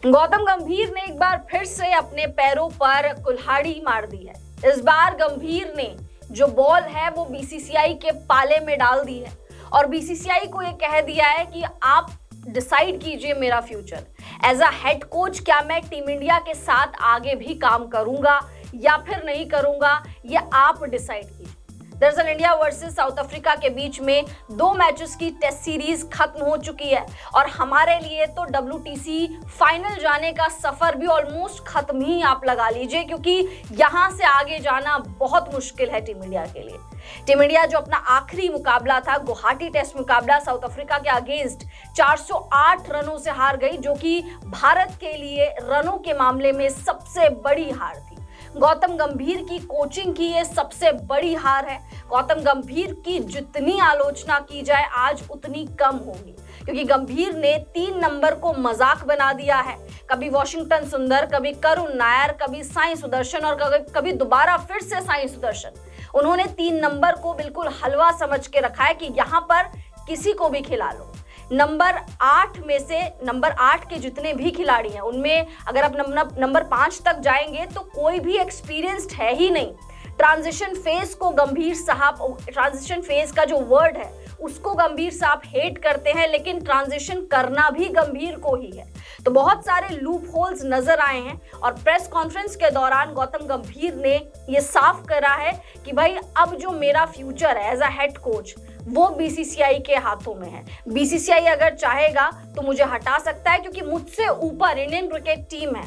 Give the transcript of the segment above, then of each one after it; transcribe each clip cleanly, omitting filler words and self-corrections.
गौतम गंभीर ने एक बार फिर से अपने पैरों पर कुल्हाड़ी मार दी है। इस बार गंभीर ने जो बॉल है वो बीसीसीआई के पाले में डाल दी है और बीसीसीआई को ये कह दिया है कि आप डिसाइड कीजिए मेरा future. As a head coach क्या मैं टीम इंडिया के साथ आगे भी काम करूंगा या फिर नहीं करूंगा, ये आप डिसाइड कीजिए। दरअसल इंडिया वर्सेस साउथ अफ्रीका के बीच में 2 मैचेस की टेस्ट सीरीज खत्म हो चुकी है और हमारे लिए तो WTC फाइनल जाने का सफर भी ऑलमोस्ट खत्म ही आप लगा लीजिए, क्योंकि यहां से आगे जाना बहुत मुश्किल है टीम इंडिया के लिए। टीम इंडिया जो अपना आखिरी मुकाबला था, गुवाहाटी टेस्ट मुकाबला, साउथ अफ्रीका के अगेंस्ट 408 रनों से हार गई, जो कि भारत के लिए रनों के मामले में सबसे बड़ी हार थी। गौतम गंभीर की कोचिंग की ये सबसे बड़ी हार है। गौतम गंभीर की जितनी आलोचना की जाए आज उतनी कम होगी, क्योंकि गंभीर ने 3 नंबर को मजाक बना दिया है। कभी वॉशिंगटन सुंदर, कभी करुण नायर, कभी साई सुदर्शन और कभी दोबारा फिर से साई सुदर्शन। उन्होंने 3 नंबर को बिल्कुल हलवा समझ के रखा है कि यहाँ पर किसी को भी खिला लो। नंबर 8 में से नंबर 8 के जितने भी खिलाड़ी हैं उनमें अगर आप नंबर 5 तक जाएंगे तो कोई भी एक्सपीरियंस्ड है ही नहीं। ट्रांजिशन फेज को गंभीर साहब, ट्रांजिशन फेज का जो वर्ड है उसको गंभीर साहब हेट करते हैं, लेकिन ट्रांजिशन करना भी गंभीर को ही है। तो बहुत सारे लूप होल्स नजर आए हैं और प्रेस कॉन्फ्रेंस के दौरान गौतम गंभीर ने ये साफ करा है कि भाई अब जो मेरा फ्यूचर है एज अ हेड कोच वो बीसीसीआई के हाथों में है। बीसीसीआई अगर चाहेगा तो मुझे हटा सकता है, क्योंकि मुझसे ऊपर इंडियन क्रिकेट टीम है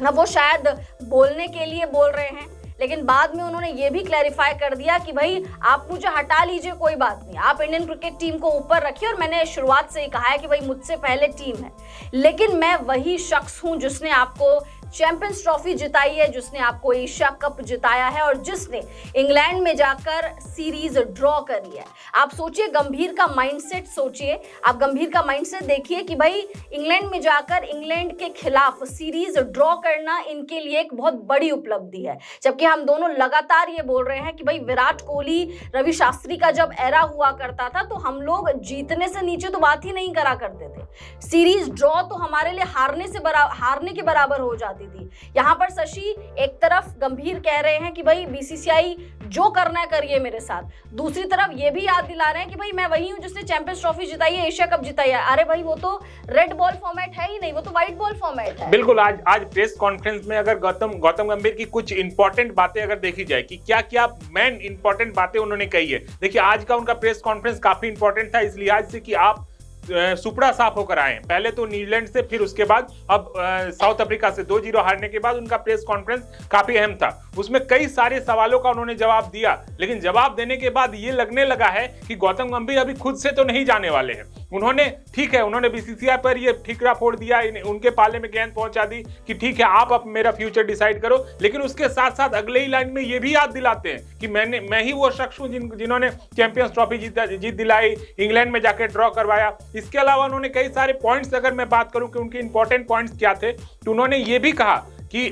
ना। वो शायद बोलने के लिए बोल रहे हैं, लेकिन बाद में उन्होंने ये भी क्लैरिफाई कर दिया कि भाई आप मुझे हटा लीजिए, कोई बात नहीं, आप इंडियन क्रिकेट टीम को ऊपर रखिए। और मैंने शुरुआत से ही कहा है कि भाई मुझसे पहले टीम है, लेकिन मैं वही शख्स हूं जिसने आपको चैंपियंस ट्रॉफी जिताई है, जिसने आपको एशिया कप जिताया है और जिसने इंग्लैंड में जाकर सीरीज ड्रॉ करी है। आप सोचिए गंभीर का माइंडसेट, सोचिए आप गंभीर का माइंडसेट देखिए कि भाई इंग्लैंड में जाकर इंग्लैंड के खिलाफ सीरीज ड्रॉ करना इनके लिए एक बहुत बड़ी उपलब्धि है। जबकि हम दोनों लगातार ये बोल रहे हैं कि भाई विराट कोहली, रवि शास्त्री का जब एरा हुआ करता था तो हम लोग जीतने से नीचे तो बात ही नहीं करा करते थे। सीरीज ड्रॉ तो हमारे लिए हारने के बराबर हो जाती थी। यहां पर शशि एक तरफ गंभीर कह रहे हैं कि भाई बीसीसीआई जो करना है करिए मेरे साथ, दूसरी तरफ ये भी याद दिला रहे हैं कि भाई मैं वही हूं जिसने चैंपियंस ट्रॉफी जिताई है, एशिया कप जिताई है। अरे भाई वो तो रेड बॉल फॉर्मेट है ही नहीं, वो तो व्हाइट बॉल फॉर्मेट है। बिल्कुल। आज प्रेस कॉन्फ्रेंस में अगर गौतम गंभीर की कुछ इंपॉर्टेंट बातें अगर देखी जाए कि क्या क्या मेन इंपॉर्टेंट बातें उन्होंने कही है। देखिए आज का उनका प्रेस कॉन्फ्रेंस काफी इंपॉर्टेंट था इस लिहाज से कि आप सुपड़ा साफ होकर आए। पहले तो न्यूजीलैंड से, फिर उसके बाद अब साउथ अफ्रीका से 2-0 हारने के बाद उनका प्रेस कॉन्फ्रेंस काफी अहम था। उसमें कई सारे सवालों का उन्होंने जवाब दिया, लेकिन जवाब देने के बाद ये लगने लगा है कि गौतम गंभीर अभी खुद से तो नहीं जाने वाले हैं। उन्होंने ठीक है, उन्होंने बीसीसीआई पर ये ठीकरा फोड़ दिया, उनके पाले में गेंद पहुंचा दी कि ठीक है आप अब मेरा फ्यूचर डिसाइड करो, लेकिन उसके साथ साथ अगले ही लाइन में ये भी याद दिलाते हैं कि मैं ही वो शख्स हूं जिन्होंने चैंपियंस ट्रॉफी जीत दिलाई, इंग्लैंड में जाकर ड्रॉ करवाया। इसके अलावा उन्होंने कई सारे पॉइंट्स, अगर मैं बात करूं कि उनके इंपॉर्टेंट पॉइंट्स क्या थे, तो उन्होंने ये भी कहा कि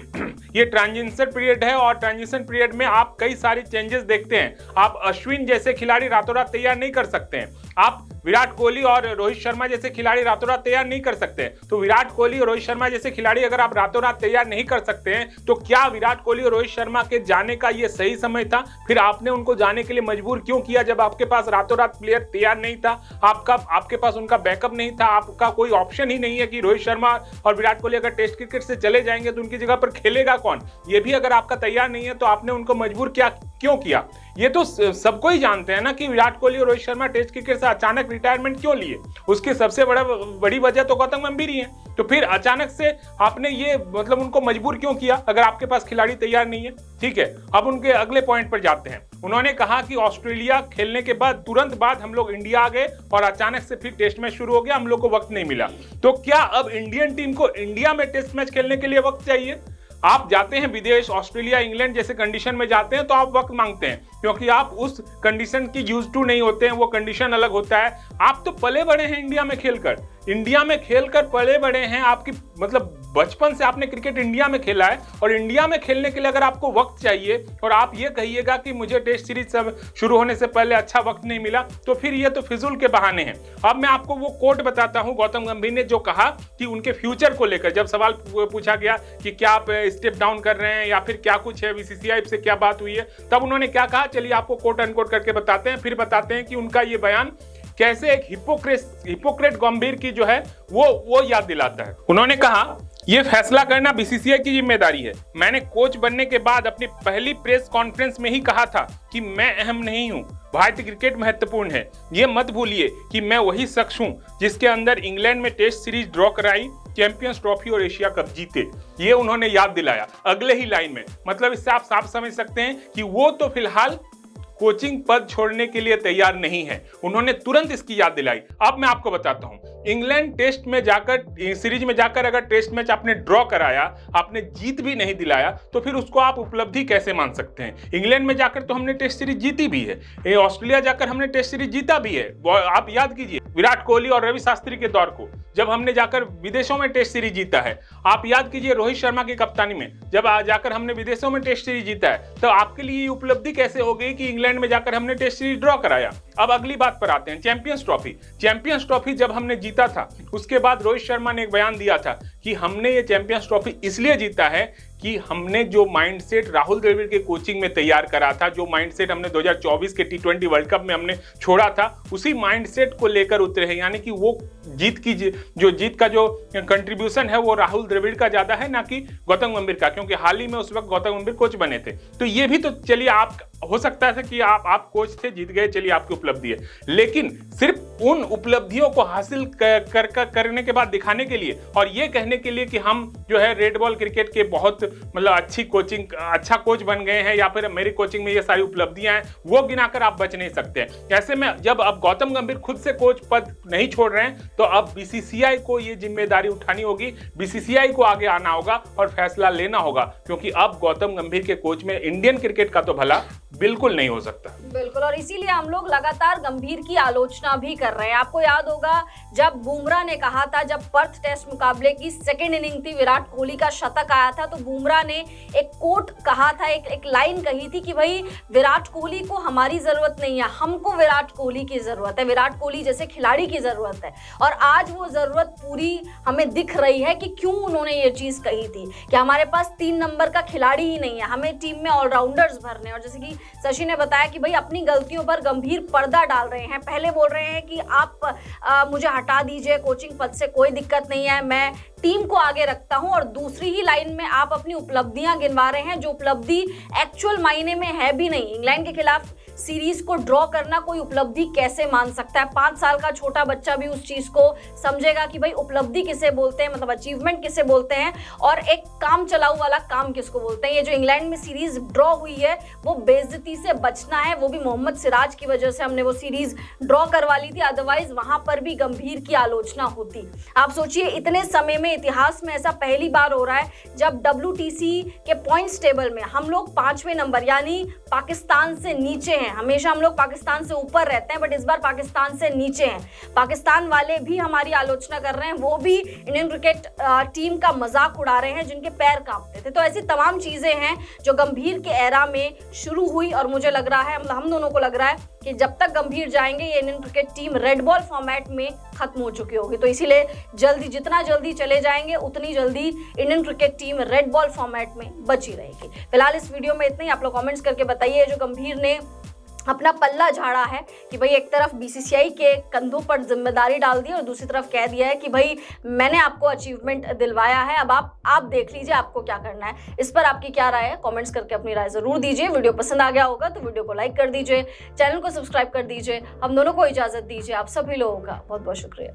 ये ट्रांजिशन पीरियड है और ट्रांजिशन पीरियड में आप कई सारी चेंजेस देखते हैं। आप अश्विन जैसे खिलाड़ी रातों रात तैयार नहीं कर सकते हैं, आप विराट कोहली और रोहित शर्मा जैसे खिलाड़ी रातों रात तैयार नहीं कर सकते। तो विराट कोहली और रोहित शर्मा जैसे खिलाड़ी अगर आप रातों रात तैयार नहीं कर सकते हैं तो क्या विराट कोहली और रोहित शर्मा के जाने का ये सही समय था? फिर आपने उनको जाने के लिए मजबूर क्यों किया जब आपके पास रातों रात प्लेयर तैयार नहीं था, आपके पास उनका बैकअप नहीं था, आपका कोई ऑप्शन ही नहीं है कि रोहित शर्मा और विराट कोहली अगर टेस्ट क्रिकेट से चले जाएंगे तो उनकी जगह पर खेलेगा कौन? ये भी अगर आपका तैयार नहीं है तो आपने उनको मजबूर क्यों किया? ये तो सबको ही जानते हैं ना कि विराट कोहली और रोहित शर्मा टेस्ट क्रिकेट से अचानक रिटायरमेंट क्यों लिए। उसकी सबसे बड़ी वजह तो गौतम गंभीर ही है। तो फिर अचानक से आपने ये मतलब उनको मजबूर क्यों किया अगर आपके पास खिलाड़ी तैयार नहीं है? ठीक है, अब उनके अगले पॉइंट पर जाते हैं। उन्होंने कहा कि ऑस्ट्रेलिया खेलने के बाद तुरंत बाद हम लोग इंडिया आ गए और अचानक से फिर टेस्ट मैच शुरू हो गया, हम लोग को वक्त नहीं मिला। तो क्या अब इंडियन टीम को इंडिया में टेस्ट मैच खेलने के लिए वक्त चाहिए? आप जाते हैं विदेश, ऑस्ट्रेलिया, इंग्लैंड जैसे कंडीशन में जाते हैं तो आप वक्त मांगते हैं, क्योंकि आप उस कंडीशन की यूज टू नहीं होते हैं, वो कंडीशन अलग होता है। आप तो पले बड़े हैं इंडिया में खेलकर पले बड़े हैं, आपकी मतलब बचपन से आपने क्रिकेट इंडिया में खेला है और इंडिया में खेलने के लिए अगर आपको वक्त चाहिए और आप ये कहिएगा कि मुझे टेस्ट सीरीज सब शुरू होने से पहले अच्छा वक्त नहीं मिला, तो फिर ये तो फिजूल के बहाने हैं। अब मैं आपको वो कोट बताता हूं गौतम गंभीर ने जो कहा कि उनके फ्यूचर को लेकर जब सवाल पूछा गया कि क्या आप स्टेप डाउन कर रहे हैं या फिर क्या कुछ है, बीसीसीआई से क्या बात हुई है, तब उन्होंने क्या कहा, चलिए आपको कोट अनकोट करके बताते हैं, फिर बताते हैं कि उनका ये बयान कैसे एक हिपोक्रेट गंभीर की जो है वो याद दिलाता है। उन्होंने कहा, यह फैसला करना बीसीसीआई की जिम्मेदारी है। मैंने कोच बनने के बाद अपनी पहली प्रेस कॉन्फ्रेंस में ही कहा था कि मैं अहम नहीं हूं, भारतीय क्रिकेट महत्वपूर्ण है। ये मत भूलिए कि मैं वही शख्स हूं जिसके अंदर इंग्लैंड में टेस्ट सीरीज ड्रॉ कराई, चैंपियंस ट्रॉफी और एशिया कप जीते। ये उन्होंने याद दिलाया अगले ही लाइन में। मतलब इससे आप साफ समझ सकते हैं कि वो तो फिलहाल कोचिंग पद छोड़ने के लिए तैयार नहीं है, उन्होंने तुरंत इसकी याद दिलाई। अब मैं आपको बताता हूं, इंग्लैंड टेस्ट में जाकर सीरीज में जाकर अगर टेस्ट मैच आपने ड्रॉ कराया, आपने जीत भी नहीं दिलाया, तो फिर उसको आप उपलब्धि कैसे मान सकते हैं? इंग्लैंड में जाकर तो हमने टेस्ट सीरीज जीती भी है, ऑस्ट्रेलिया जाकर हमने टेस्ट सीरीज जीता भी है। आप याद कीजिए विराट कोहली और रवि शास्त्री के दौर को, जब हमने जाकर विदेशों में टेस्ट सीरीज जीता है। आप याद कीजिए रोहित शर्मा की कप्तानी में जब जाकर हमने विदेशों में टेस्ट सीरीज जीता है, तो आपके लिए उपलब्धि कैसे हो गई कि इंग्लैंड में जाकर हमने टेस्ट सीरीज ड्रॉ कराया। अब अगली बात पर आते हैं, चैंपियंस ट्रॉफी जब हमने जीता था, उसके बाद रोहित शर्मा ने एक बयान दिया था कि हमने ये चैंपियंस ट्रॉफी इसलिए जीता है कि हमने जो माइंडसेट राहुल द्रविड़ के कोचिंग में तैयार करा था, जो माइंडसेट हमने 2024 के T20 वर्ल्ड कप में हमने छोड़ा था, उसी माइंडसेट को लेकर उतरे हैं। यानी कि वो जीत का जो कंट्रीब्यूशन है वो राहुल द्रविड़ का ज्यादा है, ना कि गौतम गंभीर का, क्योंकि हाल ही में उस वक्त गौतम गंभीर कोच बने थे। तो ये भी तो चलिए आप हो सकता है कि आप कोच थे, जीत गए, चलिए आपकी उपलब्धि है, लेकिन सिर्फ उन उपलब्धियों को हासिल करने के बाद दिखाने के लिए और ये कहने के लिए कि हम जो है रेड बॉल क्रिकेट के बहुत मतलब अच्छा कोच बन गए हैं या फिर मेरी कोचिंग में ये सारी उपलब्धियां हैं, वो गिनाकर आप बच नहीं सकते। ऐसे में जब अब गौतम गंभीर खुद से कोच पद नहीं छोड़ रहे हैं, तो अब बीसीसीआई को ये जिम्मेदारी उठानी होगी, बीसीसीआई को आगे आना होगा और फैसला लेना होगा, क्योंकि अब गौतम गंभीर के कोच में इंडियन क्रिकेट का तो भला बिल्कुल नहीं हो सकता। बिल्कुल, और इसीलिए हम लोग लगातार गंभीर की आलोचना भी कर रहे हैं। आपको याद होगा जब बुमराह ने कहा था, जब पर्थ टेस्ट मुकाबले की सेकेंड इनिंग थी, विराट कोहली का शतक आया था, तो बुमराह ने एक कोट कहा था, एक लाइन कही थी कि भाई विराट कोहली को हमारी जरूरत नहीं है, हमको विराट कोहली की जरूरत है, विराट कोहली जैसे खिलाड़ी की जरूरत है। और आज वो जरूरत पूरी हमें दिख रही है कि क्यों उन्होंने ये चीज कही थी कि हमारे पास 3 नंबर का खिलाड़ी ही नहीं है, हमें टीम में ऑलराउंडर्स भरने। और जैसे कि शशि ने बताया कि भाई अपनी गलतियों पर गंभीर पर्दा डाल रहे हैं। पहले बोल रहे हैं कि आप मुझे हटा दीजिए कोचिंग पद से, कोई दिक्कत नहीं है, मैं टीम को आगे रखता हूं, और दूसरी ही लाइन में आप अपनी उपलब्धियां गिनवा रहे हैं जो उपलब्धि एक्चुअल मायने में है भी नहीं। इंग्लैंड के खिलाफ सीरीज को ड्रॉ करना कोई उपलब्धि कैसे मान सकता है? 5 साल का छोटा बच्चा भी उस चीज को समझेगा कि भाई उपलब्धि किसे बोलते हैं, मतलब अचीवमेंट किसे बोलते हैं, और एक काम चलाऊ वाला काम किसको बोलते हैं। ये जो इंग्लैंड में सीरीज ड्रॉ हुई है वो बेइज्जती से बचना है, वो भी मोहम्मद सिराज की वजह से हमने वो सीरीज ड्रॉ करवा ली थी, अदरवाइज वहां पर भी गंभीर की आलोचना होती। आप सोचिए इतने समय में इतिहास में ऐसा पहली बार हो रहा है जब WTC के पॉइंट्स टेबल में हम लोग 5वें नंबर यानी पाकिस्तान से नीचे हैं। हमेशा हम लोग पाकिस्तान से ऊपर रहते हैं, बट इस बार पाकिस्तान से नीचे हैं। पाकिस्तान वाले भी हमारी आलोचना कर रहे हैं, वो भी इंडियन क्रिकेट टीम का मजाक उड़ा रहे हैं जिनके पैर कांपते थे। तो ऐसी तमाम चीजें हैं जो गंभीर के एरा में शुरू हुई, और मुझे लग रहा है, हम दोनों को लग रहा है कि जब तक गंभीर जाएंगे ये Indian cricket team red ball format में खत्म हो चुकी होगी। तो इसीलिए जितना जल्दी चले जाएंगे उतनी जल्दी Indian cricket team red ball format में बची रहेगी। फिलहाल इस वीडियो में इतना ही। आप लोग कमेंट्स करके बताइए जो गंभीर ने अपना पल्ला झाड़ा है कि भाई एक तरफ बीसीसीआई के कंधों पर जिम्मेदारी डाल दी और दूसरी तरफ कह दिया है कि भाई मैंने आपको अचीवमेंट दिलवाया है, अब आप देख लीजिए आपको क्या करना है। इस पर आपकी क्या राय है? कमेंट्स करके अपनी राय जरूर दीजिए। वीडियो पसंद आ गया होगा तो वीडियो को लाइक कर दीजिए, चैनल को सब्सक्राइब कर दीजिए। हम दोनों को इजाजत दीजिए। आप सभी लोगों का बहुत बहुत शुक्रिया।